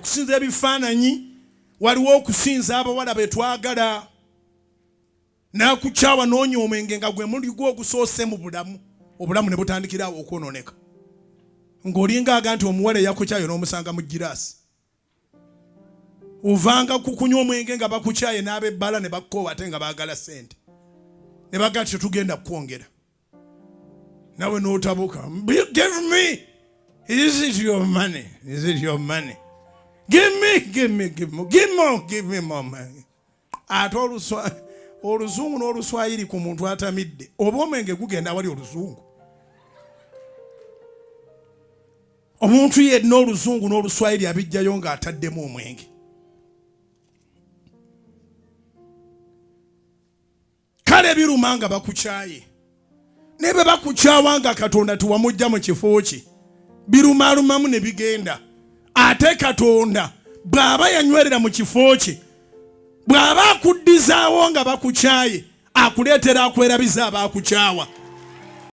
Okusinza ebifaananyi waliwo okusinza abawala betwagala nakukyawa noonya omwenge nga gwe muligo ogusoose mu obulamu ne butandikirawo okwonooneka ng'olinga aga nti omuwala eyakukyaye n'omusanga mu giraasi ovanga kukunywa omwenge nga bakukyaye n'abebbala ne bakkoowa ate nga baagala ssente ne baga nti tetugenda kukwongera nawe n'otabuka give me is it your money give me more money. Ate oluzungu n'oluswayiri ku muntu atamidde oba omwenge gugenda wali oluzungu omuntu yenna oluzungu n'oluswayiri abijjayo ng'ataddemu omwenge. Kale biruma nga bakukyaye ne bwe bakukyawa nga Katonda tiwamujja mu kifo kye birumaalumamu ne bigenda ate Katonda bw'aba yanywerera mu kifo kye bw'aba akuddizaawo nga bakukyaye akuleetera akwerabiza abakukyawa.